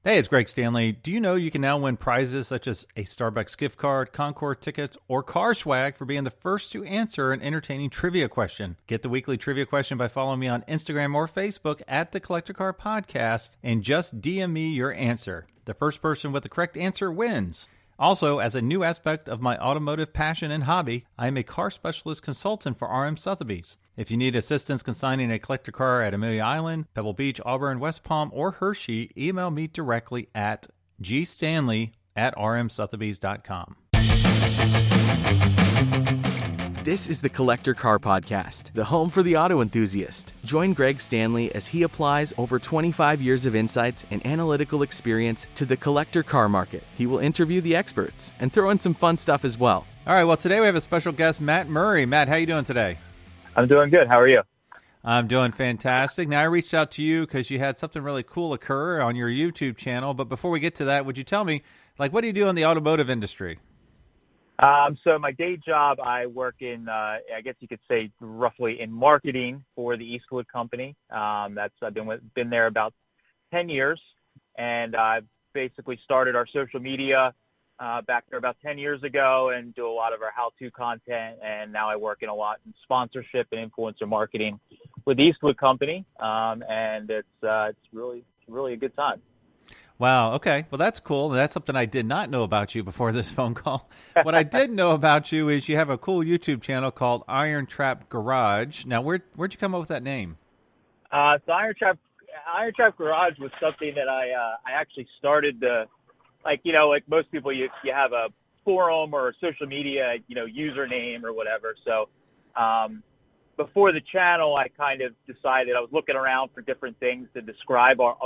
Hey, it's Greg Stanley. Do you know you can now win prizes such as a Starbucks gift card, Concord tickets, or car swag for being the first to answer an entertaining trivia question? Get the weekly trivia question by following me on Instagram or Facebook at the Collector Car Podcast and just DM me your answer. The first person with the correct answer wins. Also, as a new aspect of my automotive passion and hobby, I am a car specialist consultant for RM Sotheby's. If you need assistance consigning a collector car at Amelia Island, Pebble Beach, Auburn, West Palm, or Hershey, email me directly at gstanley@rmsotheby's.com. This is the Collector Car Podcast, the home for the auto enthusiast. Join Greg Stanley as he applies over 25 years of insights and analytical experience to the collector car market. He will interview the experts and throw in some fun stuff as well. All right, well, today we have a special guest, Matt Murray. Matt, how you doing today? I'm doing good. How are you? I'm doing fantastic. Now, I reached out to you because you had something really cool occur on your YouTube channel. But before we get to that, would you tell me, what do you do in the automotive industry? So my day job, I work in, I guess you could say, roughly in marketing for the Eastwood Company. I've been there about 10 years, and I've basically started our social media back there about 10 years ago and do a lot of our how-to content. And now I work in a lot in sponsorship and influencer marketing with the Eastwood Company, and it's really a good time. Wow. Okay. Well, that's cool. That's something I did not know about you before this phone call. What I did know about you is you have a cool YouTube channel called Iron Trap Garage. Now, where'd you come up with that name? So Iron Trap Garage was something that I actually started like most people, you have a forum or a social media, username or whatever. So, before the channel, I kind of decided I was looking around for different things to describe our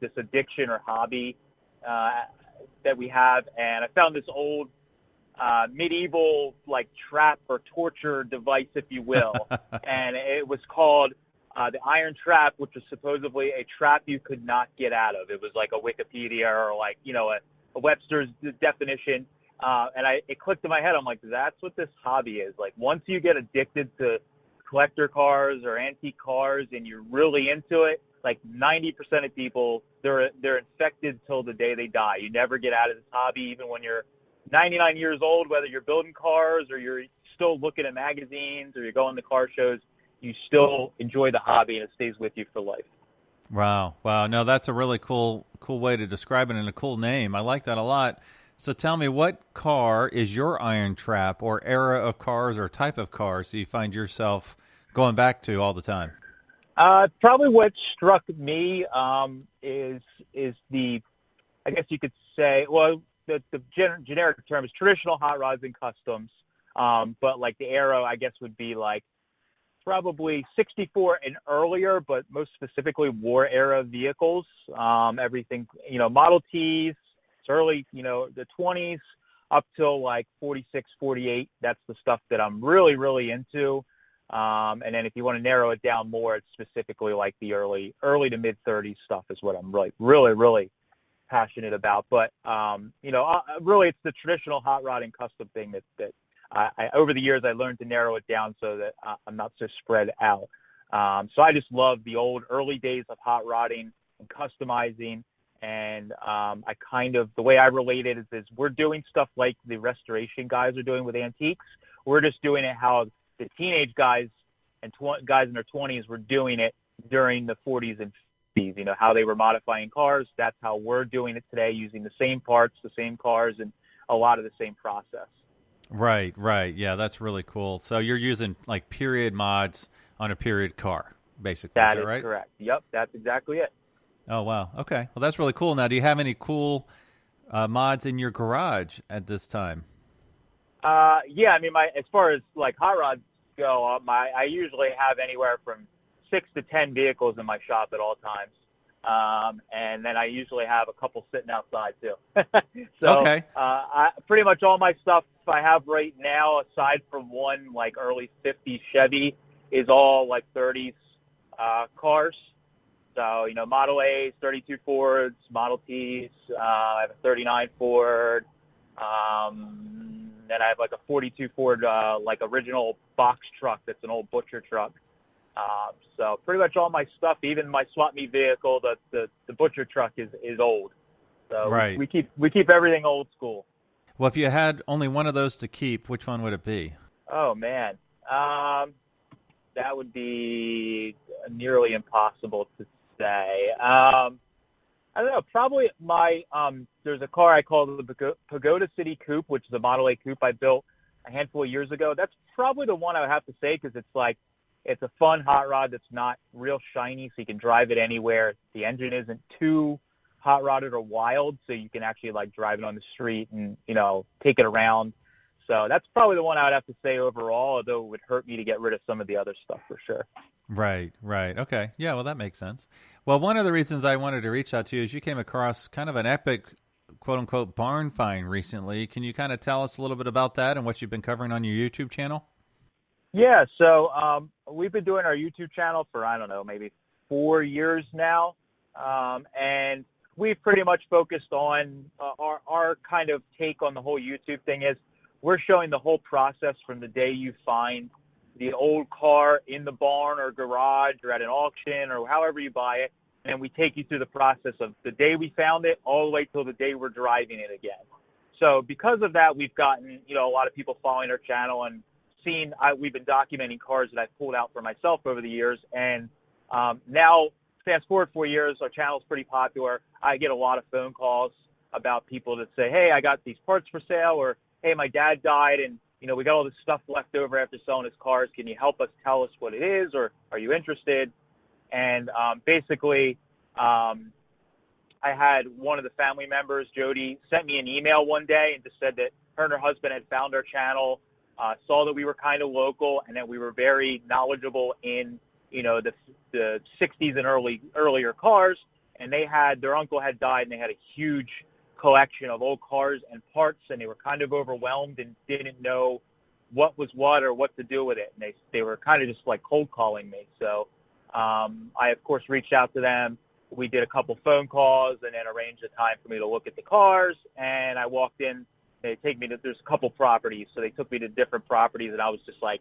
this addiction or hobby that we have, and I found this old medieval trap or torture device, if you will, and it was called the Iron Trap, which was supposedly a trap you could not get out of. It was like a Wikipedia or a Webster's definition, and it clicked in my head. I'm like, that's what this hobby is. Like, once you get addicted to collector cars or antique cars and you're really into it, 90% of people, they're infected till the day they die. You never get out of this hobby, even when you're 99 years old, whether you're building cars or you're still looking at magazines or you're going to car shows, you still enjoy the hobby and it stays with you for life. Wow. No, that's a really cool way to describe it and a cool name. I like that a lot. So tell me, what car is your Iron Trap or era of cars or type of cars do you find yourself going back to all the time? Probably what struck me is the, I guess you could say, well, the generic term is traditional hot rods and customs, but the era, I guess, would be probably 64 and earlier, but most specifically war era vehicles, everything, Model Ts, it's early, the 20s up till 46, 48. That's the stuff that I'm really, really into. And then if you want to narrow it down more, it's specifically the early to mid 30s stuff is what I'm really passionate about. But, really it's the traditional hot rod and custom thing that I over the years I learned to narrow it down so that I'm not so spread out. So I just love the old early days of hot rodding and customizing. And I the way I relate it is we're doing stuff like the restoration guys are doing with antiques. We're just doing it how the teenage guys and guys in their 20s were doing it during the 40s and 50s, how they were modifying cars. That's how we're doing it today, using the same parts, the same cars, and a lot of the same process. Right. Yeah, that's really cool. So you're using period mods on a period car, basically. That is is right? Correct. Yep, that's exactly it. Oh, wow. Okay. Well, that's really cool. Now, do you have any cool mods in your garage at this time? Yeah, I mean, as far as hot rods go, I usually have anywhere from 6 to 10 vehicles in my shop at all times, and then I usually have a couple sitting outside too. So, okay. Pretty much all my stuff I have right now, aside from one early 50s Chevy, is all 30s cars. So, Model A's, 32 Fords, Model T's. I have a 39 Ford. Then I have a 42 Ford, original box truck that's an old butcher truck. So pretty much all my stuff, even my swap meet vehicle, the butcher truck is old. So Right. we keep everything old school. Well, if you had only one of those to keep, which one would it be? Oh man, that would be nearly impossible to say. I don't know. Probably my there's a car I call the Pagoda City Coupe, which is a Model A coupe I built a handful of years ago. That's probably the one I would have to say because it's a fun hot rod that's not real shiny, so you can drive it anywhere. The engine isn't too hot rodded or wild, so you can actually like drive it on the street and take it around. So that's probably the one I would have to say overall, although it would hurt me to get rid of some of the other stuff for sure. Right, right. Okay. Yeah, well, that makes sense. Well, one of the reasons I wanted to reach out to you is you came across kind of an epic, quote unquote, barn find recently. Can you kind of tell us a little bit about that and what you've been covering on your YouTube channel? Yeah, so we've been doing our YouTube channel for, I don't know, maybe 4 years now. And we've pretty much focused on our kind of take on the whole YouTube thing is we're showing the whole process from the day you find the old car in the barn or garage or at an auction or however you buy it, and we take you through the process of the day we found it all the way till the day we're driving it again. So because of that, we've gotten a lot of people following our channel and we've been documenting cars that I've pulled out for myself over the years, and now fast forward 4 years, our channel's pretty popular. I get a lot of phone calls about people that say, hey, I got these parts for sale, or hey, my dad died and we got all this stuff left over after selling his cars. Can you help us tell us what it is, or are you interested? And basically, I had one of the family members, Jody, sent me an email one day and just said that her and her husband had found our channel, saw that we were kind of local and that we were very knowledgeable in, the 60s and earlier cars. And their uncle had died, and they had a huge collection of old cars and parts, and they were kind of overwhelmed and didn't know what was what or what to do with it. And they were kind of just like cold calling me. So I, of course, reached out to them. We did a couple phone calls and then arranged a time for me to look at the cars. And I walked in. They take me to, there's a couple properties. So they took me to different properties, and I was just like,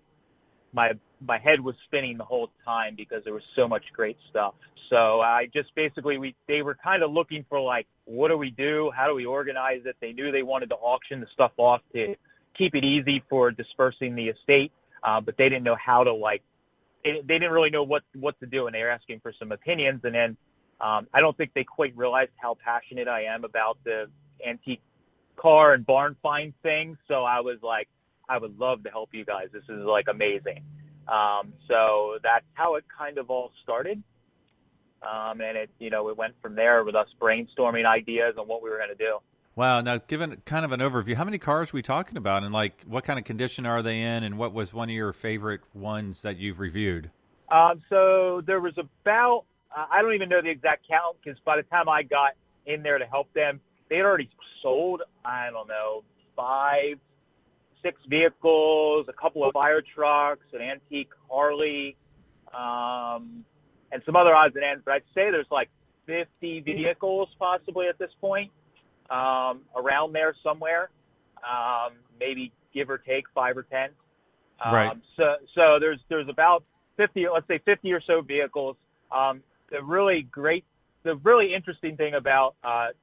my head was spinning the whole time because there was so much great stuff. So I just basically, they were kind of looking for like, what do we do? How do we organize it? They knew they wanted to auction the stuff off to keep it easy for dispersing the estate, but they didn't know how to they didn't really know what to do, and they were asking for some opinions. And then I don't think they quite realized how passionate I am about the antique car and barn find thing. So I was like, I would love to help you guys. This is like amazing. So that's how it kind of all started. And it went from there with us brainstorming ideas on what we were going to do. Wow. Now, given kind of an overview, how many cars are we talking about, and like what kind of condition are they in, and what was one of your favorite ones that you've reviewed? So there was about, I don't even know the exact count, because by the time I got in there to help them, they had already sold, I don't know, 5, 6 vehicles, a couple of fire trucks, an antique Harley, and some other odds and ends. But I'd say there's like 50 vehicles possibly at this point, around there somewhere, maybe give or take 5 or 10. Right. So there's about 50, let's say 50 or so vehicles. The really interesting thing about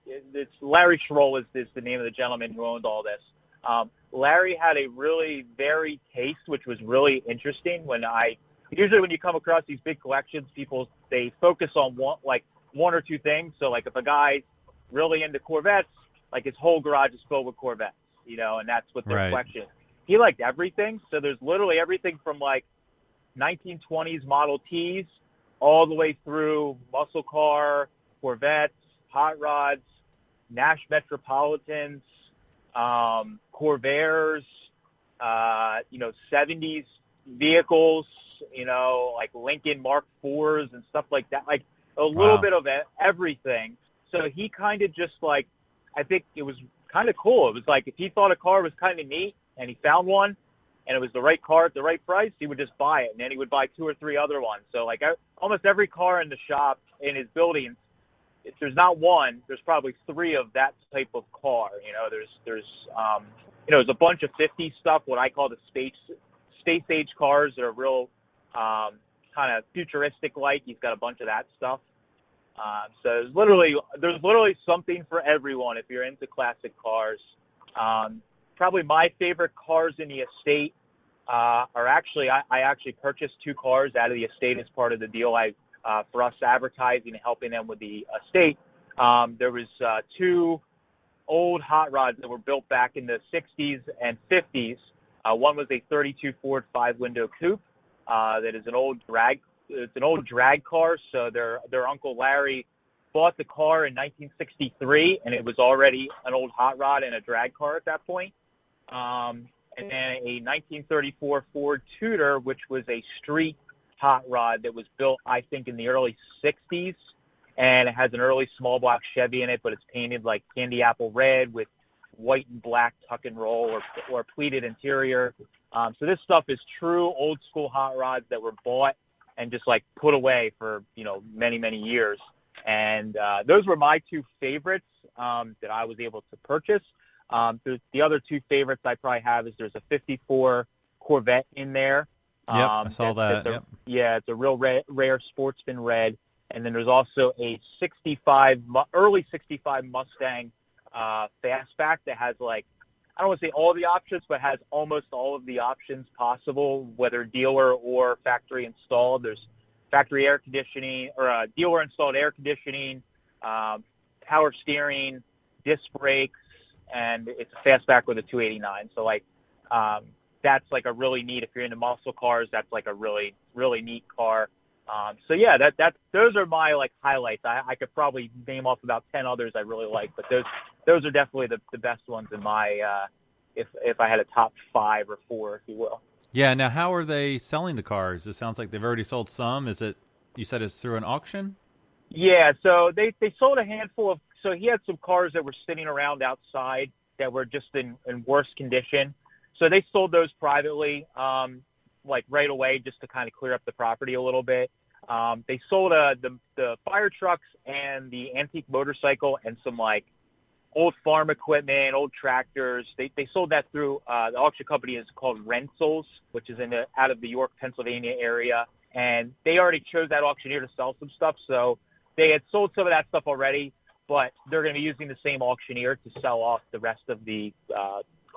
it's Larry Schroll is the name of the gentleman who owned all this. Larry had a really varied taste, which was really interesting. Usually when you come across these big collections, they focus on one or two things. So like if a guy's really into Corvettes, like his whole garage is filled with Corvettes, and that's what their collection is. He liked everything. So there's literally everything from like 1920s Model Ts all the way through muscle car, Corvettes, hot rods, Nash Metropolitans, Corvairs, 70s vehicles, like Lincoln Mark IVs and stuff like that, like a little bit of everything. So he kind of just I think it was kind of cool. It was like if he thought a car was kind of neat and he found one and it was the right car at the right price, he would just buy it, and then he would buy 2 or 3 other ones. So like almost every car in the shop, in his building, if there's not one, there's probably 3 of that type of car. There's a bunch of 50 stuff, what I call the space age cars that are real kind of futuristic like. He's got a bunch of that stuff. So there's literally something for everyone if you're into classic cars. Probably my favorite cars in the estate are actually, I actually purchased 2 cars out of the estate as part of the deal for us advertising and helping them with the estate. There was 2 old hot rods that were built back in the 60s and 50s. One was a 32 Ford 5-window coupe that is an old drag. It's an old drag car. So their Uncle Larry bought the car in 1963, and it was already an old hot rod and a drag car at that point. And then a 1934 Ford Tudor, which was a street hot rod that was built, I think, in the early 60s. And it has an early small block Chevy in it, but it's painted like candy apple red with white and black tuck and roll or pleated interior. So this stuff is true old school hot rods that were bought and just like put away for, many, many years. And those were my 2 favorites that I was able to purchase. The other 2 favorites I probably have is there's a 54 Corvette in there. Yep, I saw that. Yep. Yeah, it's a real rare sportsman red. And then there's also a early 65 Mustang fastback that has I don't want to say all the options, but has almost all of the options possible, whether dealer or factory installed. There's factory air conditioning or dealer installed air conditioning, power steering, disc brakes, and it's a fastback with a 289. So that's a really neat, if you're into muscle cars, that's a really, really neat car. So yeah, those are my highlights. I could probably name off about 10 others I really like, but those are definitely the best ones in my if I had a top 5 or 4, if you will. Yeah. Now, how are they selling the cars? It sounds like they've already sold some. You said it's through an auction? Yeah. So they sold a handful of. So he had some cars that were sitting around outside that were just in worse condition. So they sold those privately, right away, just to kind of clear up the property a little bit. They sold the fire trucks and the antique motorcycle and some old farm equipment, old tractors. They sold that through the auction company is called Rentals, which is out of the York, Pennsylvania area. And they already chose that auctioneer to sell some stuff. So they had sold some of that stuff already, but they're going to be using the same auctioneer to sell off the rest of the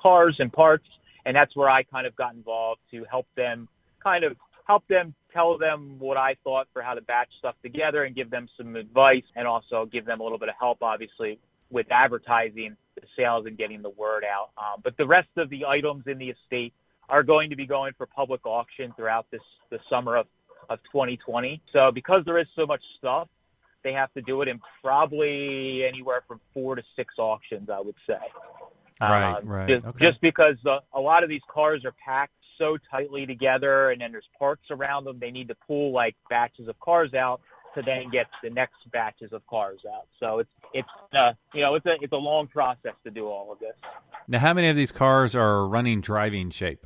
cars and parts. And that's where I kind of got involved to help them tell them what I thought for how to batch stuff together and give them some advice, and also give them a little bit of help, obviously, with advertising the sales and getting the word out. But the rest of the items in the estate are going to be going for public auction throughout the summer of 2020. So because there is so much stuff, they have to do it in probably anywhere from 4 to 6 auctions, I would say. Right. Just because a lot of these cars are packed so tightly together, and then there's parts around them. They need to pull batches of cars out to then get the next batches of cars out. So it's a long process to do all of this. Now, how many of these cars are running driving shape?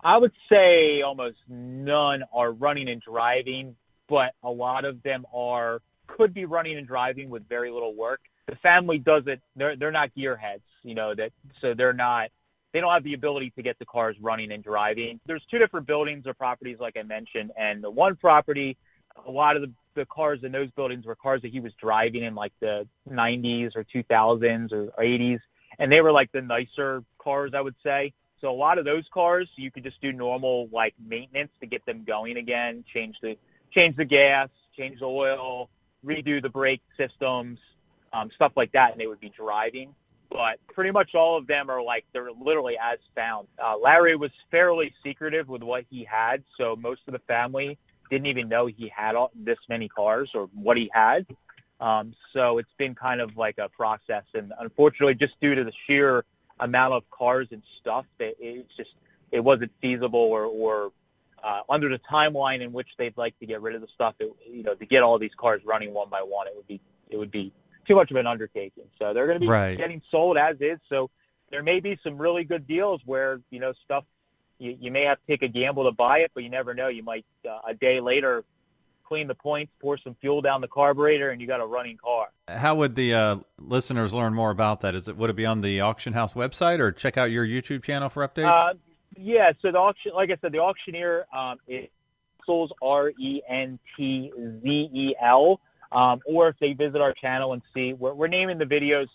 I would say almost none are running and driving, but a lot of them could be running and driving with very little work. The family does it. They're not gearheads, so they don't have the ability to get the cars running and driving. There's 2 different buildings or properties, like I mentioned, and the one property, a lot of the cars in those buildings were cars that he was driving in the 90s or 2000s or 80s, and they were the nicer cars, I would say. So a lot of those cars, you could just do normal maintenance to get them going again, change the gas, change the oil, redo the brake systems, stuff like that, and they would be driving. But pretty much all of them are they're literally as found. Larry was fairly secretive with what he had, so most of the family didn't even know he had this many cars or what he had. So it's been kind of a process, and unfortunately, just due to the sheer amount of cars and stuff, it wasn't feasible or under the timeline in which they'd like to get rid of the stuff. To get all these cars running one by one, it would be too much of an undertaking. So they're going to be getting sold as is. So there may be some really good deals where, stuff you may have to take a gamble to buy it, but you never know. You might a day later clean the points, pour some fuel down the carburetor, and you got a running car. How would the listeners learn more about that? Would it be on the auction house website, or check out your YouTube channel for updates? Yeah. So the auction, like I said, the auctioneer is Rentzel, Rentzel. or if they visit our channel and see, we're naming the videos,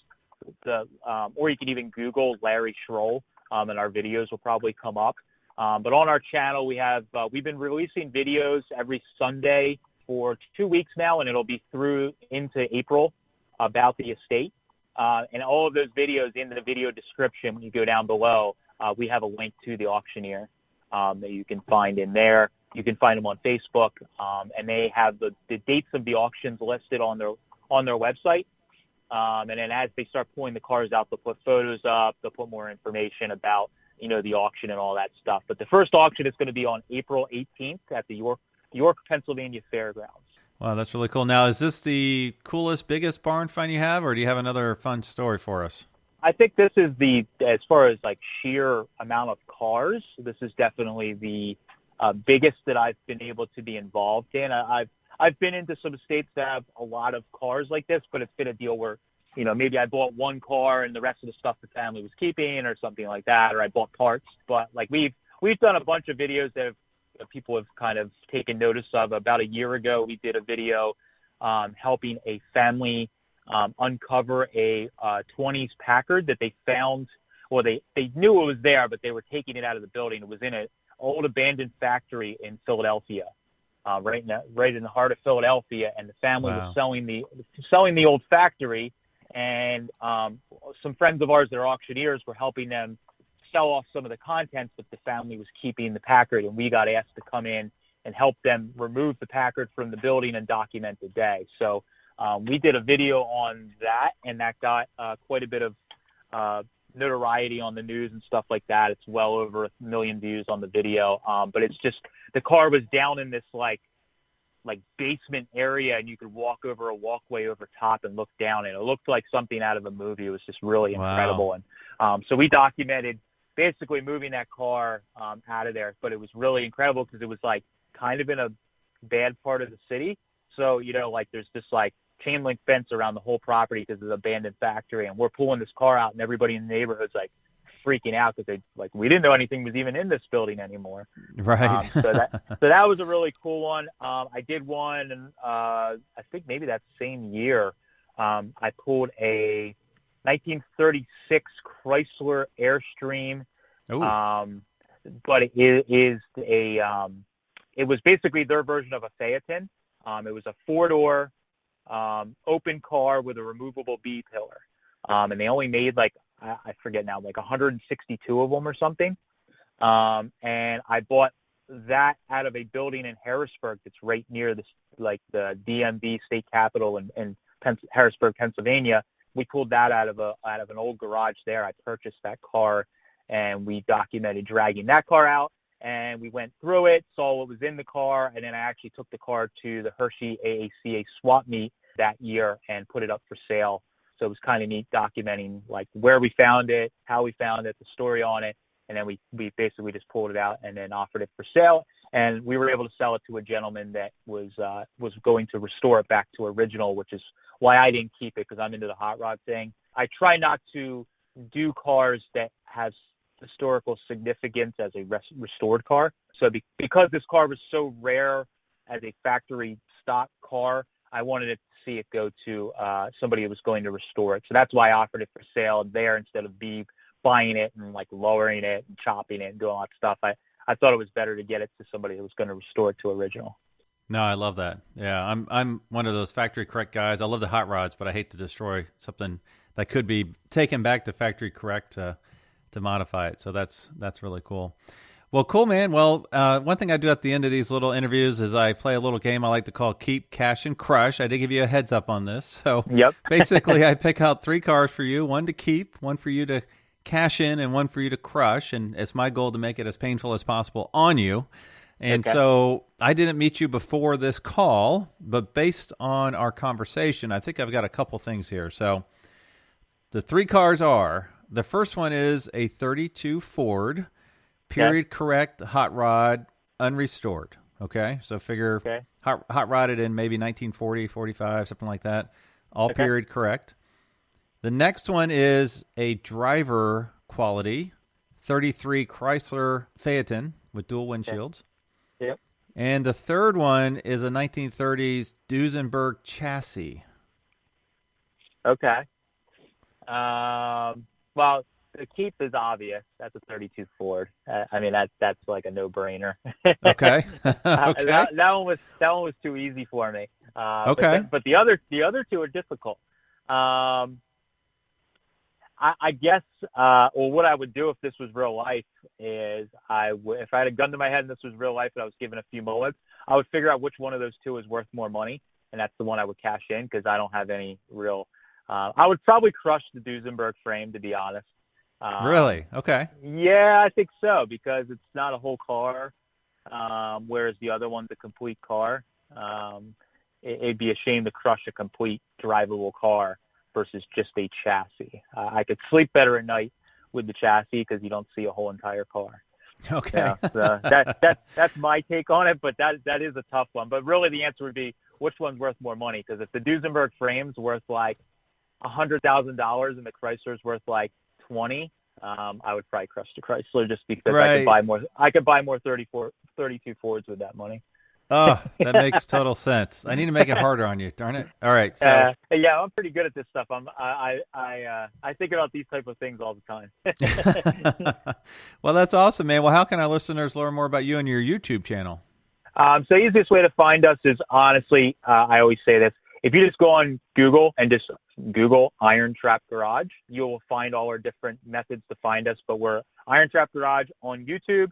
or you can even Google Larry Schroll, and our videos will probably come up. But on our channel, we've been releasing videos every Sunday for 2 weeks now, and it'll be through into April about the estate. And all of those videos in the video description, when you go down below, we have a link to the auctioneer that you can find in there. You can find them on Facebook, and they have the dates of the auctions listed on their website. And then as they start pulling the cars out, they'll put photos up. They'll put more information about the auction and all that stuff. But the first auction is going to be on April 18th at the York, Pennsylvania Fairgrounds. Wow, that's really cool. Now, is this the coolest, biggest barn find you have, or do you have another fun story for us? I think this is as far as like sheer amount of cars, this is definitely the biggest that I've been able to be involved in. I've been into some estates that have a lot of cars like this, but it's been a deal where, maybe I bought one car and the rest of the stuff the family was keeping or something like that, or I bought parts. But like we've done a bunch of videos that people have kind of taken notice of. About a year ago, we did a video helping a family uncover a 20s Packard that they found. Well, they knew it was there, but they were taking it out of the building. It was in an old abandoned factory in Philadelphia, right in the heart of Philadelphia, and the family was selling the old factory. And some friends of ours that are auctioneers were helping them sell off some of the contents, but the family was keeping the Packard, and we got asked to come in and help them remove the Packard from the building and document the day. So we did a video on that, and that got quite a bit of notoriety on the news and stuff like that. It's well over 1 million views on the video, but it's just the car was down in this like basement area, and you could walk over a walkway over top and look down, and it looked like something out of a movie. It was just really incredible. And so we documented basically moving that car out of there, but it was really incredible because it was like kind of in a bad part of the city. So, like there's this like chain link fence around the whole property because of the abandoned factory, and we're pulling this car out, and everybody in the neighborhood's like freaking out because we didn't know anything was even in this building anymore. Right. So that was a really cool one. I did one, and I think maybe that same year, I pulled a 1936 Chrysler Airstream. But it was basically their version of a Phaeton. It was a four-door open car with a removable B pillar, and they only made I forget now, 162 of them or something. And I bought that out of a building in Harrisburg that's right near the DMV state capitol in Harrisburg, Pennsylvania. We pulled that out of an old garage there. I purchased that car, and we documented dragging that car out, and we went through it, saw what was in the car, and then I actually took the car to the Hershey AACA swap meet that year and put it up for sale. So it was kind of neat documenting where we found it, how we found it, the story on it, and then we basically just pulled it out and then offered it for sale. And we were able to sell it to a gentleman that was going to restore it back to original, which is why I didn't keep it, because I'm into the hot rod thing. I try not to do cars that has historical significance as a restored car. So because this car was so rare as a factory stock car, I wanted to see it go to somebody who was going to restore it. So that's why I offered it for sale there instead of buying it and lowering it and chopping it and doing all that stuff. I thought it was better to get it to somebody who was going to restore it to original. No, I love that. Yeah, I'm one of those factory correct guys. I love the hot rods, but I hate to destroy something that could be taken back to factory correct to modify it. So that's really cool. Well, cool, man. Well, one thing I do at the end of these little interviews is I play a little game I like to call Keep, Cash, and Crush. I did give you a heads up on this. So basically I pick out 3 cars for you, one to keep, one for you to cash in, and one for you to crush. And it's my goal to make it as painful as possible on you. And so I didn't meet you before this call, but based on our conversation, I think I've got a couple things here. So the 3 cars are, the first one is a 32 Ford, period correct, hot rod, unrestored. Okay, so figure hot rodded in maybe 1940, 45, something like that. All period correct. The next one is a driver quality 33 Chrysler Phaeton with dual windshields. And the third one is a 1930s Duesenberg chassis. Okay. Well, the Keep is obvious. That's a 32 Ford. I mean, that's like a no-brainer. Okay. Okay. That one was too easy for me. Okay. But the other two are difficult. I guess, what I would do if this was real life is if I had a gun to my head and this was real life and I was given a few moments, I would figure out which one of those two is worth more money, and that's the one I would cash in because I don't have any real. I would probably crush the Duesenberg frame, to be honest. Really? Okay. Yeah, I think so because it's not a whole car, whereas the other one's a complete car. It'd be a shame to crush a complete drivable car versus just a chassis. I could sleep better at night with the chassis because you don't see a whole entire car. Okay. So that's my take on it, but that is a tough one. But really the answer would be which one's worth more money, because if the Duesenberg frame's worth like $100,000 and the Chrysler's worth like 20, I would probably crush the Chrysler just because Right. I could buy more 32 Fords with that money. Oh, that makes total sense. I need to make it harder on you, darn it. All right. So Yeah, I'm pretty good at this stuff. I think about these type of things all the time. Well, that's awesome, man. Well, how can our listeners learn more about you and your YouTube channel? So the easiest way to find us is honestly, I always say this, if you just go on Google and just Google Iron Trap Garage, you will find all our different methods to find us, but we're Iron Trap Garage on YouTube.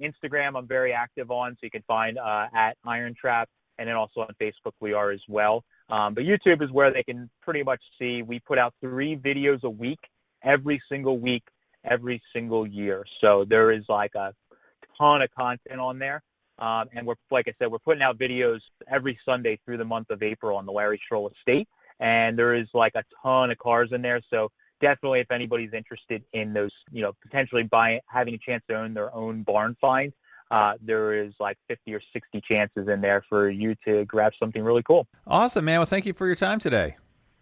Instagram I'm very active on, so you can find at Iron Trap, and then also on Facebook we are as well. But YouTube is where they can pretty much see. We put out 3 videos a week, every single week, every single year. So there is like a ton of content on there. And we're, like I said, we're putting out videos every Sunday through the month of April on the Larry Stroll estate. And there is like a ton of cars in there. So definitely if anybody's interested in those, potentially having a chance to own their own barn find, there is like 50 or 60 chances in there for you to grab something really cool. Awesome, man. Well, thank you for your time today.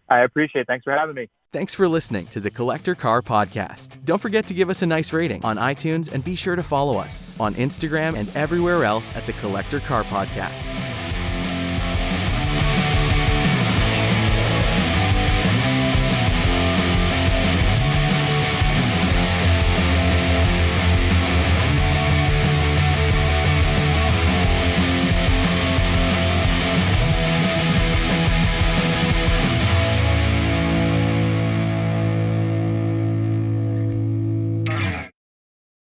I appreciate it. Thanks for having me. Thanks for listening to the Collector Car Podcast. Don't forget to give us a nice rating on iTunes and be sure to follow us on Instagram and everywhere else at the Collector Car Podcast.